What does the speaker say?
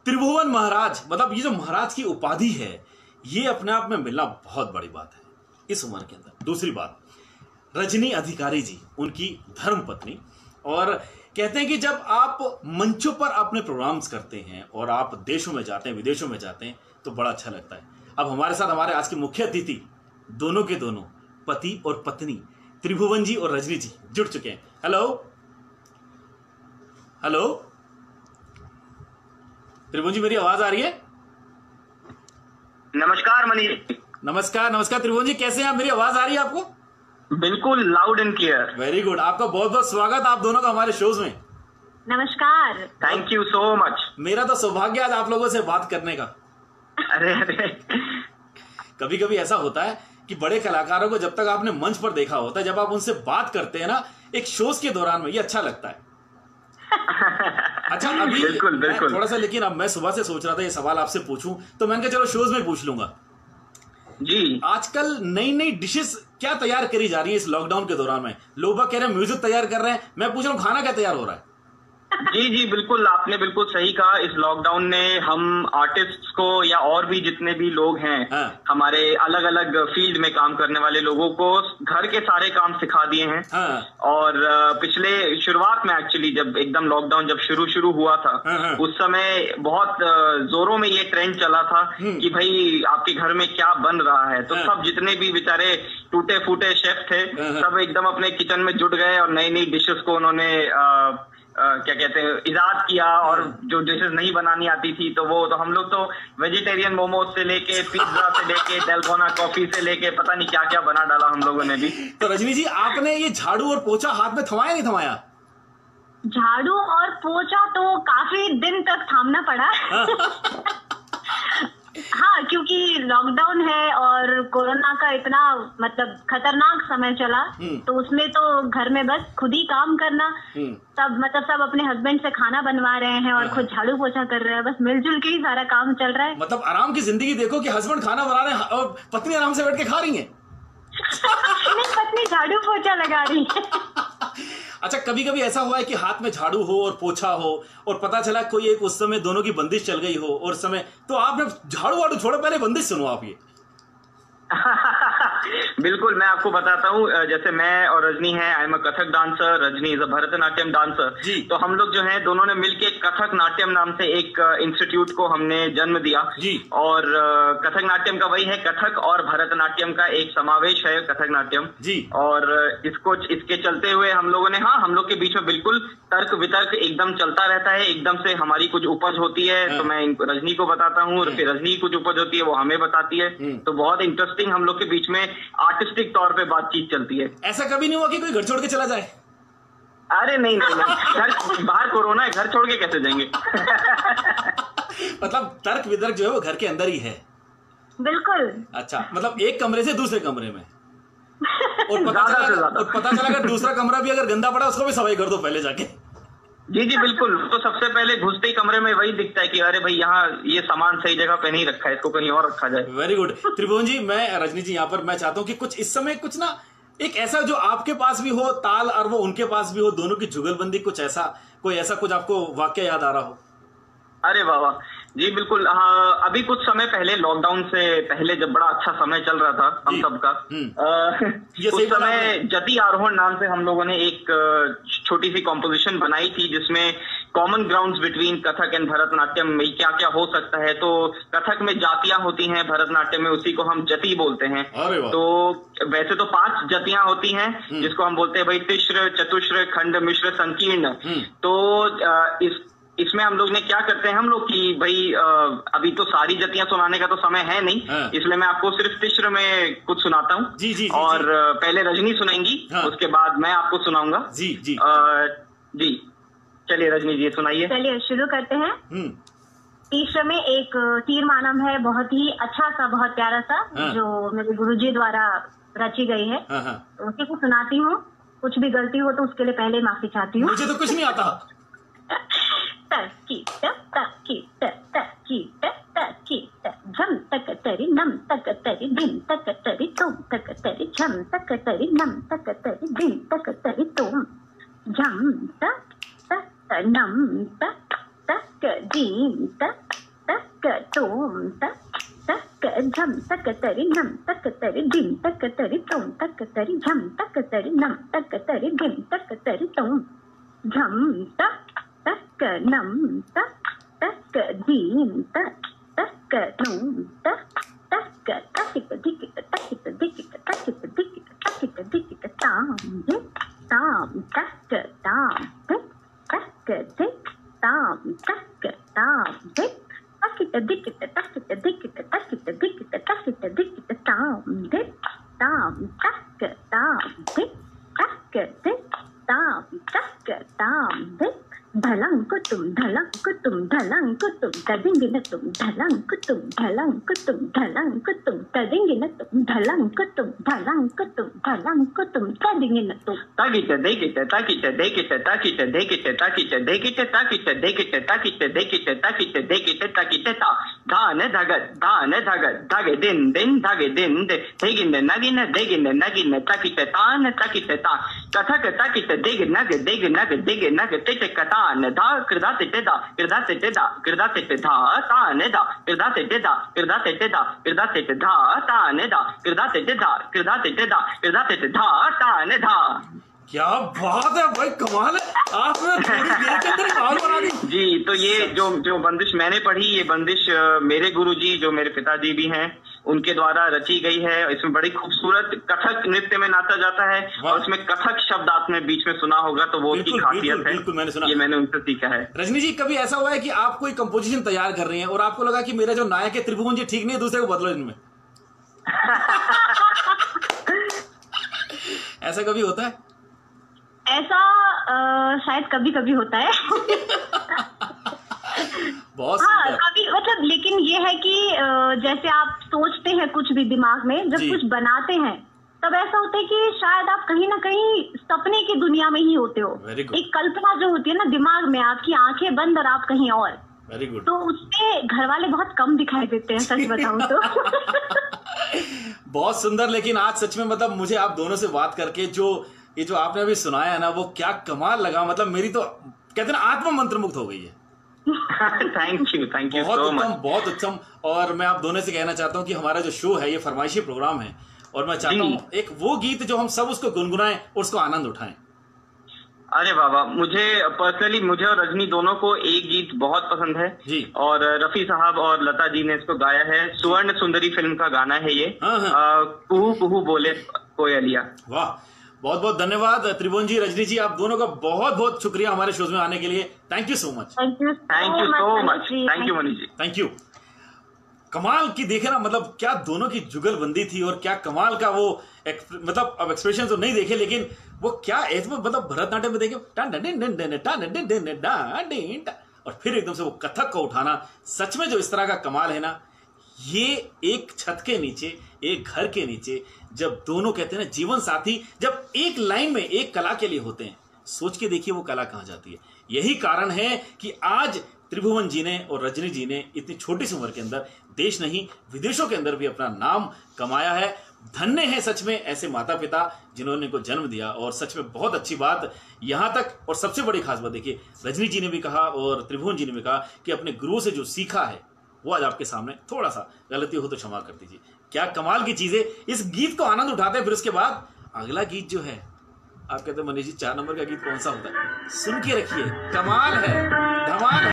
त्रिभुवन महाराज, मतलब ये जो महाराज की उपाधि है, ये अपने आप में मिलना बहुत बड़ी बात है इस उम्र के अंदर। दूसरी बात, रजनी अधिकारी जी, उनकी धर्म पत्नी, और कहते हैं कि जब आप मंचों पर अपने प्रोग्राम्स करते हैं और आप देशों में जाते हैं, विदेशों में जाते हैं, तो बड़ा अच्छा लगता है। अब हमारे साथ हमारे आज के मुख्य अतिथि, दोनों के दोनों पति और पत्नी त्रिभुवन जी और रजनी जी जुड़ चुके हैं। हेलो हेलो, त्रिभुवन जी, मेरी आवाज आ रही है? नमस्कार मनीष। नमस्कार नमस्कार त्रिभुवन जी, कैसे हैं आप? मेरी आवाज आ रही है आपको? बिल्कुल loud and clear. Very good, आपका बहुत बहुत स्वागत आप दोनों का हमारे शोज में। नमस्कार। Thank you so much. मेरा तो सौभाग्य आज आप लोगों से बात करने का। अरे अरे, कभी कभी ऐसा होता है कि बड़े कलाकारों को जब तक आपने मंच पर देखा होता है, जब आप उनसे बात करते हैं ना एक शोज के दौरान में, ये अच्छा लगता है। अच्छा, अभी बिल्कुल बिल्कुल थोड़ा सा, लेकिन अब मैं सुबह से सोच रहा था ये सवाल आपसे पूछूं, तो मैंने कहा चलो शोज में पूछ लूंगा जी। आजकल नई नई डिशेस क्या तैयार करी जा रही है इस लॉकडाउन के दौरान में? लोग कह रहे हैं म्यूजिक तैयार कर रहे हैं, मैं पूछ रहा हूँ खाना क्या तैयार हो रहा है? जी जी बिल्कुल, आपने बिल्कुल सही कहा। इस लॉकडाउन ने हम आर्टिस्ट्स को या और भी जितने भी लोग हैं, हाँ। हमारे अलग अलग फील्ड में काम करने वाले लोगों को घर के सारे काम सिखा दिए हैं। हाँ। और पिछले शुरुआत में एक्चुअली जब एकदम लॉकडाउन जब शुरू हुआ था, हाँ। उस समय बहुत जोरों में ये ट्रेंड चला था कि भाई आपके घर में क्या बन रहा है। तो सब जितने भी बेचारे टूटे फूटे शेफ थे, सब एकदम अपने किचन में जुट गए और नई नई डिशेस को उन्होंने क्या कहते हैं इजाद किया। और जो डिशेस नहीं बनानी आती थी तो हम लोग तो वेजिटेरियन मोमोज से लेके पिज्जा से लेके डेल्गोना कॉफी से लेके पता नहीं क्या क्या बना डाला हम लोगों ने भी। तो रजनी जी, आपने ये झाड़ू और पोछा हाथ में थमाया नहीं थमाया? झाड़ू और पोछा तो काफी दिन तक थामना पड़ा। हाँ, क्योंकि लॉकडाउन है और कोरोना का इतना मतलब खतरनाक समय चला, तो उसमें तो घर में बस खुद ही काम करना। सब अपने हस्बैंड से खाना बनवा रहे हैं और खुद झाड़ू पोछा कर रहे हैं। बस मिलजुल के ही सारा काम चल रहा है। मतलब आराम की जिंदगी देखो कि हस्बैंड खाना बना रहे हैं और पत्नी आराम से बैठ के खा रही है। नहीं, पत्नी झाड़ू पोछा लगा रही है। अच्छा, कभी कभी ऐसा हुआ है कि हाथ में झाड़ू हो और पोछा हो और पता चला कोई एक उस समय दोनों की बंदिश चल गई हो और समय तो आपने झाड़ू वाड़ू छोड़ो, पहले बंदिश सुनो आप ये। बिल्कुल, मैं आपको बताता हूँ। जैसे मैं और रजनी है, I am a Kathak dancer, Rajni is a Bharatanatyam dancer. तो हम लोग जो है दोनों ने मिलके कथक नाट्यम नाम से एक इंस्टीट्यूट को हमने जन्म दिया जी। और कथक नाट्यम का वही है, कथक और भरतनाट्यम का एक समावेश है कथक नाट्यम जी। और इसके चलते हुए हम लोगों ने, हाँ, हम लोग के बीच में बिल्कुल तर्क वितर्क एकदम चलता रहता है। एकदम से हमारी कुछ उपज होती है तो मैं रजनी को बताता हूँ, फिर रजनी की कुछ उपज होती है वो हमें बताती है। तो बहुत इंटरेस्टिंग हम लोग के बीच में आर्टिस्टिक तौर पे बातचीत चलती है। ऐसा कभी नहीं हुआ कि कोई घर छोड़ के चला जाए? अरे नहीं, घर बाहर कोरोना है, घर छोड़ के कैसे जाएंगे? मतलब तर्क वितर्क जो है वो घर के अंदर ही है। बिल्कुल। अच्छा, मतलब एक कमरे से दूसरे कमरे में और पता चला अगर दूसरा कमरा भी अगर गंदा पड़ा उसको भी सफाई कर दो पहले जाके। जी जी बिल्कुल। तो सबसे पहले घुसते ही कमरे में वही दिखता है कि अरे भाई यहाँ ये सामान सही जगह पे नहीं रखा है, इसको कहीं और रखा जाए। Very good. त्रिभुवन जी, मैं रजनी जी यहाँ पर मैं चाहता हूँ कि कुछ इस समय कुछ ना एक ऐसा जो आपके पास भी हो ताल और वो उनके पास भी हो, दोनों की जुगलबंदी, कुछ ऐसा कुछ आपको वाक्य याद आ रहा हो? अरे वाह वाह, जी बिल्कुल। हाँ, अभी कुछ समय पहले, लॉकडाउन से पहले जब बड़ा अच्छा समय चल रहा था हम सबका, उस समय जति आरोहण नाम से हम लोगों ने एक छोटी सी कॉम्पोजिशन बनाई थी जिसमें common grounds between Kathak and Bharatanatyam में क्या क्या हो सकता है। तो कथक में जातियां होती हैं, भरतनाट्यम में उसी को हम जति बोलते हैं। तो वैसे तो 5 जतियां होती हैं जिसको हम बोलते हैं भाई तिश्र, चतुश्र, खंड, मिश्र, संकीर्ण। तो इसमें हम लोग ने क्या करते हैं हम लोग कि भाई अभी तो सारी जतियां सुनाने का तो समय है नहीं, इसलिए मैं आपको सिर्फ तिश्र में कुछ सुनाता हूँ। और पहले रजनी सुनाएंगी, उसके बाद मैं आपको सुनाऊंगा। जी चलिए रजनी जी सुनाइए। चलिए शुरू करते हैं। तीसरे में एक तीरमानम है, बहुत ही अच्छा सा, बहुत प्यारा सा, जो मेरे गुरुजी द्वारा रची गई है। तो उसी को सुनाती हूँ। कुछ भी गलती हो तो उसके लिए पहले माफी चाहती हूँ। मुझे तो कुछ नहीं आता। झम तक तरी नम तक तरी दिन तक तरी तुम तक तरी झम तक तरी नम तक तरी दिन तक तरी तुम झम तक तक नम तक तक दीम तक तक तोम तक तक झम तक तरी नम तक तरी धिम तक तरी तोम तक तरी झम तक तरी नम तक तरी धिम तक तरी तोम झम तक तक नम तक तक धिम तक तक तोम तक तक तकित दिकित तकित दिकित तकित दिकित तकित दिकित ताम ताम तक ताम तक दिक ताम तक ताम दिक तकित दिकित तकित दिकित तकित दिकित तकित दिकित ताम दिक ताम तक ताम दिक तक दिक ताम तक ताम दिक धलंग कुतुम धलंग कुतुम धलंग कुतुम तदिंगे न तुम धलंग कुतुम धलंग कुतुम धलंग कुतुम तदिंगे न तुम धलंग कुतुम धलंग कुतुम धलंग कुतुम तदिंगे न तुम ताकित देकित ताकित देकित ताकित देकित ताकित देकित ताकित देकित ताकित देकित ताकित देकित ताकित ता धान धगत धागे दिन दिन धागे दिन दे देगिन नगिन देगिन नगिन ताकित तान ताकित ता कथक ताकित देग नग देग नग ते कता न धा कृदा ते दा कृदा ते दा कृदा ते धा ता न दा कृदा ते दा कृदा ते दा कृदा ते धा ता न दा कृदा ते दा कृदा ते दा कृदा ते धा ता न धा। क्या बात है भाई, कमाल है, आपने थोड़ी देर के अंदर कमाल बना दी जी। तो ये जो बंदिश मैंने पढ़ी, ये बंदिश मेरे गुरुजी जो मेरे पिताजी भी हैं उनके द्वारा रची गई है। इसमें बड़ी खूबसूरत कथक नृत्य में नाचा जाता है और उसमें कथक शब्द आपने बीच में सुना होगा, तो वो उसकी खासियत है। बिल्कुल मैंने सुना, ये मैंने उनसे सीखा है। रजनी जी, कभी ऐसा हुआ है कि आप कोई कंपोजिशन तैयार कर रही हैं और आपको लगा कि मेरा जो नायक है त्रिभुवन जी ठीक नहीं है, दूसरे को बदलो इनमें? ऐसा कभी होता है? ऐसा शायद कभी कभी होता है। बहुत हाँ कभी, मतलब लेकिन ये है कि जैसे आप सोचते हैं कुछ भी दिमाग में, जब कुछ बनाते हैं तब ऐसा होता है कि शायद आप कहीं ना कहीं सपने की दुनिया में ही होते हो। एक कल्पना जो होती है ना दिमाग में, आपकी आंखें बंद और आप कहीं और। Very good. तो उसमें घर वाले बहुत कम दिखाई देते हैं, सच बताऊं तो। बहुत सुंदर। लेकिन आज सच में मतलब मुझे आप दोनों से बात करके ये जो आपने अभी सुनाया ना, वो क्या कमाल लगा। मतलब मेरी तो कहते हैं ना आत्मा मंत्रमुग्ध हो गई है। थैंक यू बहुत उत्तम, बहुत उत्तम। और मैं आप दोनों से कहना चाहता हूँ कि हमारा जो शो है ये फरमाइशी प्रोग्राम है और मैं चाहता हूँ एक वो गीत जो हम सब उसको गुनगुनाएं और उसको आनंद उठाएं। अरे बाबा, मुझे पर्सनली, मुझे और रजनी दोनों को एक गीत बहुत पसंद है जी। और रफी साहब और लता जी ने इसको गाया है। सुवर्ण सुंदरी फिल्म का गाना है ये। कुहू कुहू बोले कोयलिया। वाह, बहुत बहुत धन्यवाद त्रिभुवन जी, रजनी जी, आप दोनों का बहुत बहुत शुक्रिया हमारे शो में आने के लिए। Thank you so much. Thank you so much. Thank you Manish ji. Thank you. कमाल की देखे ना, मतलब क्या दोनों की जुगलबंदी थी और क्या कमाल का वो मतलब अब एक्सप्रेशन तो नहीं देखे, लेकिन वो क्या मतलब भरतनाट्यम में देखे और फिर एकदम से वो कथक को उठाना, सच में जो इस तरह का कमाल है ना, ये एक छत के नीचे, एक घर के नीचे जब दोनों कहते हैं ना जीवन साथी जब एक लाइन में एक कला के लिए होते हैं, सोच के देखिए वो कला कहां जाती है। यही कारण है कि आज त्रिभुवन जी ने और रजनी जी ने इतनी छोटी सी उम्र के अंदर देश नहीं विदेशों के अंदर भी अपना नाम कमाया है। धन्य है सच में ऐसे माता पिता जिन्होंने इनको जन्म दिया। और सच में बहुत अच्छी बात यहां तक, और सबसे बड़ी खास बात देखिए, रजनी जी ने भी कहा और त्रिभुवन जी ने भी कहा कि अपने गुरु से जो सीखा है वो आज आपके सामने, थोड़ा सा गलती हो तो क्षमा कर दीजिए। क्या कमाल की चीजें, इस गीत को आनंद उठाते हैं। फिर उसके बाद अगला गीत जो है, आप कहते हैं मनीष जी 4 नंबर का गीत कौन सा होता है, सुन के रखिए, कमाल है, धमाल है।